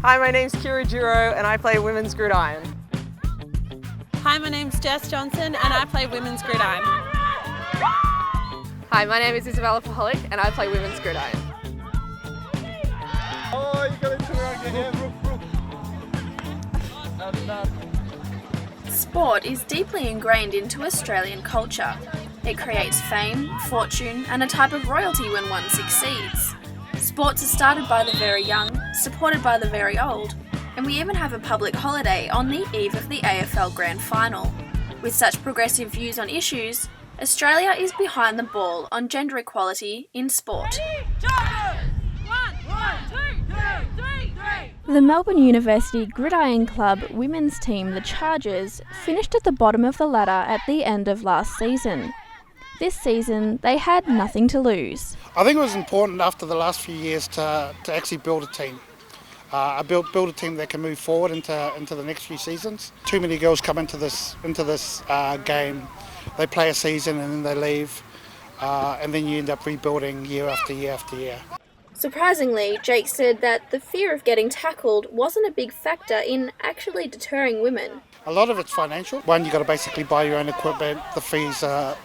Hi, my name's Kira Juro and I play women's gridiron. Hi, my name's Jess Johnson and I play women's gridiron. Hi, my name is Isabella Paholic and I play women's gridiron. Oh, you got to turn around and get him. Sport is deeply ingrained into Australian culture. It creates fame, fortune, and a type of royalty when one succeeds. Sports are started by the very young, supported by the very old, and we even have a public holiday on the eve of the AFL Grand Final. With such progressive views on issues, Australia is behind the ball on gender equality in sport. The Melbourne University Gridiron Club women's team, the Chargers, finished at the bottom of the ladder at the end of last season. This season, they had nothing to lose. I think it was important after the last few years to actually build a team. Build a team that can move forward into the next few seasons. Too many girls come into this game. They play a season and then they leave, and then you end up rebuilding year after year after year. Surprisingly, Jake said that the fear of getting tackled wasn't a big factor in actually deterring women. A lot of it's financial. One, you've got to basically buy your own equipment. The fees are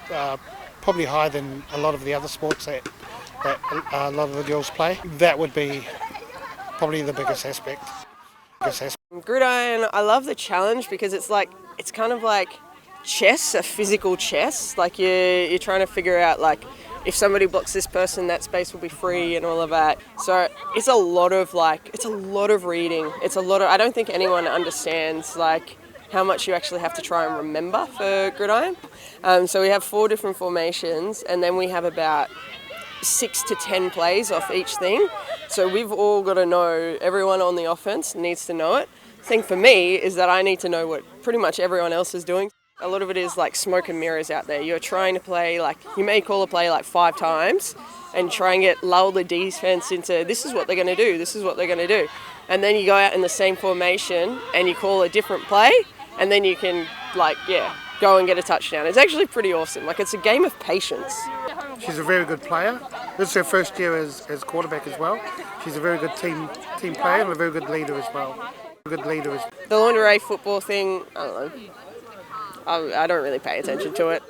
probably higher than a lot of the other sports that a lot of the girls play. That would be probably the biggest aspect. Gridiron, I love the challenge because it's kind of like chess, a physical chess. Like you're trying to figure out like if somebody blocks this person, that space will be free and all of that. So it's a lot of reading. I don't think anyone understands like how much you actually have to try and remember for gridiron. So we have 4 different formations and then we have about 6 to 10 plays off each thing. So we've all got to know, everyone on the offense needs to know it. The thing for me is that I need to know what pretty much everyone else is doing. A lot of it is like smoke and mirrors out there. You're trying to play, like you may call a play like 5 times and try and lull the defense into this is what they're going to do, this is what they're going to do. And then you go out in the same formation and you call a different play and then you can go and get a touchdown. It's actually pretty awesome. Like it's a game of patience. She's a very good player. This is her first year as quarterback as well. She's a very good team player and a very good leader as well. The lingerie football thing, I don't know. I don't really pay attention to it.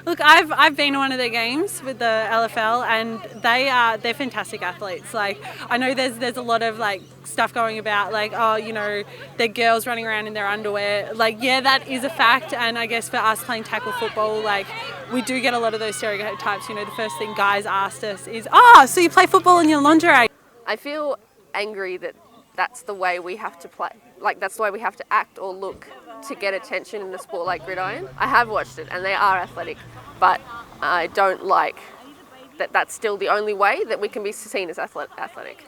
Look, I've been to one of their games with the LFL and they're fantastic athletes. Like I know there's a lot of like stuff going about like, oh, you know, they're girls running around in their underwear. Like, yeah, that is a fact, and I guess for us playing tackle football, like we do get a lot of those stereotypes. You know, the first thing guys asked us is, oh, so you play football in your lingerie? I feel angry that that's the way we have to play. Like that's the way we have to act or look to get attention in a sport like gridiron. I have watched it and they are athletic, but I don't like that that's still the only way that we can be seen as athletic.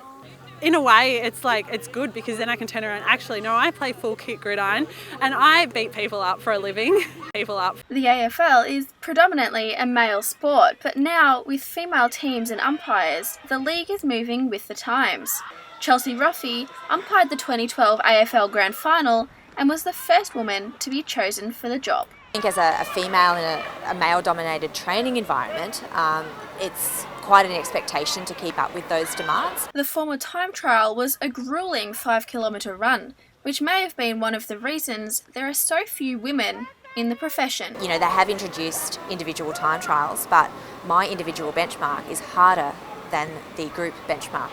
In a way, it's like, it's good because then I can turn around, actually, no, I play full kick gridiron and I beat people up for a living. The AFL is predominantly a male sport, but now with female teams and umpires, the league is moving with the times. Chelsea Ruffy umpired the 2012 AFL Grand Final and was the first woman to be chosen for the job. I think as a female in a male-dominated training environment, it's quite an expectation to keep up with those demands. The former time trial was a gruelling 5-kilometre run, which may have been one of the reasons there are so few women in the profession. You know, they have introduced individual time trials, but my individual benchmark is harder than the group benchmark.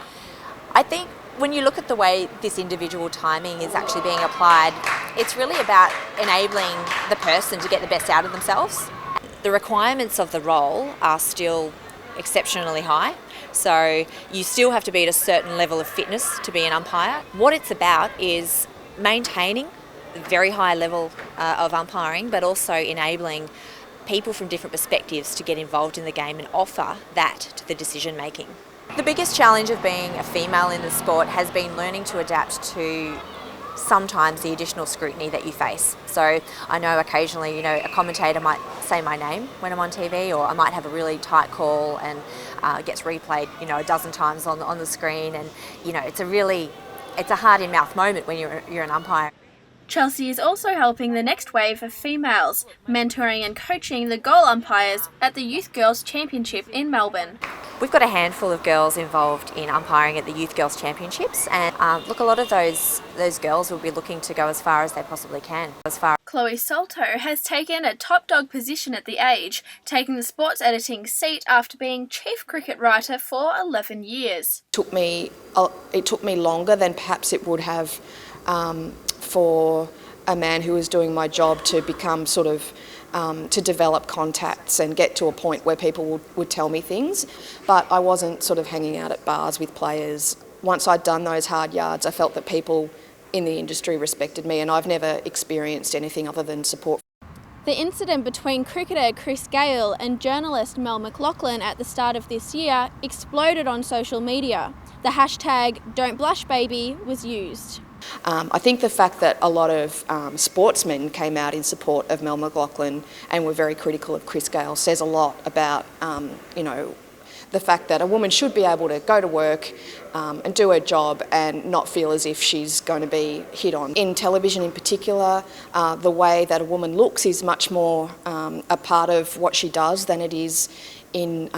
I think when you look at the way this individual timing is actually being applied, it's really about enabling the person to get the best out of themselves. The requirements of the role are still exceptionally high, so you still have to be at a certain level of fitness to be an umpire. What it's about is maintaining a very high level of umpiring, but also enabling people from different perspectives to get involved in the game and offer that to the decision making. The biggest challenge of being a female in the sport has been learning to adapt to sometimes the additional scrutiny that you face. So I know occasionally, you know, a commentator might say my name when I'm on TV, or I might have a really tight call and it gets replayed, you know, a dozen times on the screen, and you know, it's a hard in-mouth moment when you're an umpire. Chelsea is also helping the next wave of females, mentoring and coaching the goal umpires at the Youth Girls Championship in Melbourne. We've got a handful of girls involved in umpiring at the Youth Girls Championships, and look, a lot of those girls will be looking to go as far as they possibly can. Chloe Salto has taken a top dog position at the age, taking the sports editing seat after being chief cricket writer for 11 years. It took me longer than perhaps it would have for a man who was doing my job to become sort of to develop contacts and get to a point where people would tell me things. But I wasn't sort of hanging out at bars with players. Once I'd done those hard yards, I felt that people in the industry respected me, and I've never experienced anything other than support. The incident between cricketer Chris Gale and journalist Mel McLaughlin at the start of this year exploded on social media. The hashtag #Don'tBlushBaby was used. I think the fact that a lot of sportsmen came out in support of Mel McLaughlin and were very critical of Chris Gale says a lot about, the fact that a woman should be able to go to work and do her job and not feel as if she's going to be hit on. In television in particular, the way that a woman looks is much more a part of what she does than it is in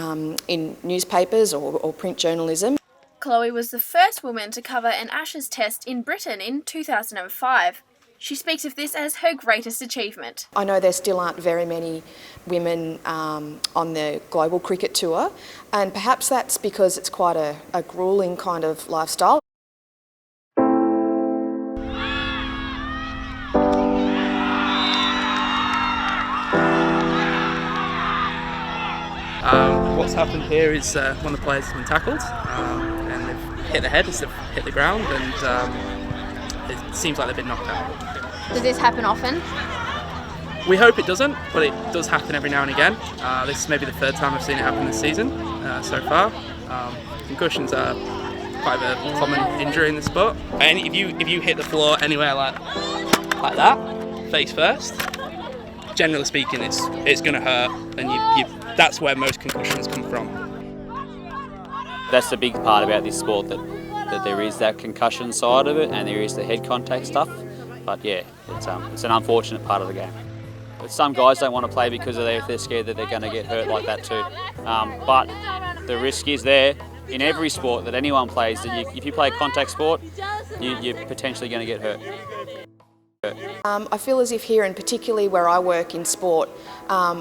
newspapers or print journalism. Chloe was the first woman to cover an Ashes test in Britain in 2005. She speaks of this as her greatest achievement. I know there still aren't very many women on the global cricket tour, and perhaps that's because it's quite a gruelling kind of lifestyle. What's happened here is one of the players has been tackled and they've hit the head as they've hit the ground, and it seems like they've been knocked out. Does this happen often? We hope it doesn't, but it does happen every now and again. This is maybe the third time I've seen it happen this season so far. Concussions are quite a common injury in the sport. And if you hit the floor anywhere like that, face first, generally speaking, it's going to hurt, and that's where most concussions come from. That's the big part about this sport, that there is that concussion side of it and there is the head contact stuff. But yeah, it's an unfortunate part of the game. But some guys don't want to play because they're scared that they're going to get hurt like that too. But the risk is there in every sport that anyone plays, that if you play a contact sport, you're potentially going to get hurt. I feel as if here, and particularly where I work in sport,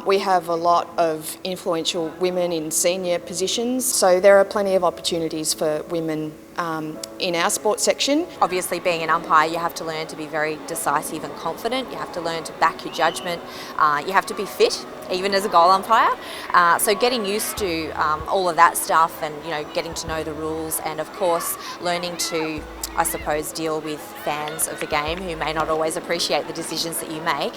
we have a lot of influential women in senior positions, so there are plenty of opportunities for women in our sports section. Obviously, being an umpire, you have to learn to be very decisive and confident. You have to learn to back your judgment. You have to be fit, even as a goal umpire. So getting used to all of that stuff, and getting to know the rules, and of course learning to, I suppose, deal with fans of the game who may not always appreciate the decisions that you make.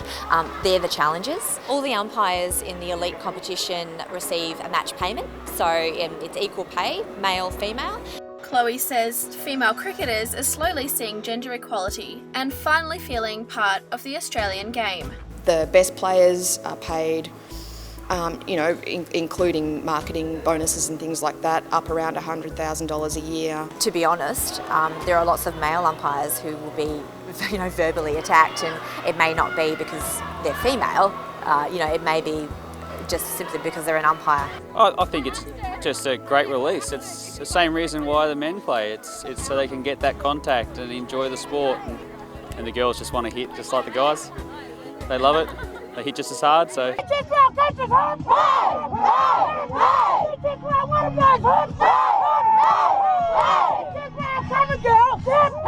They're the challenges. All the umpires in the elite competition receive a match payment, so it's equal pay, male, female. Chloe says female cricketers are slowly seeing gender equality and finally feeling part of the Australian game. The best players are paid, including marketing bonuses and things like that, up around $100,000 a year. To be honest, there are lots of male umpires who will be, verbally attacked, and it may not be because they're female. It may be just simply because they're an umpire. I think it's just a great release. It's the same reason why the men play. It's so they can get that contact and enjoy the sport, and the girls just want to hit just like the guys. They love it. They hit just as hard, so. Come on, girl!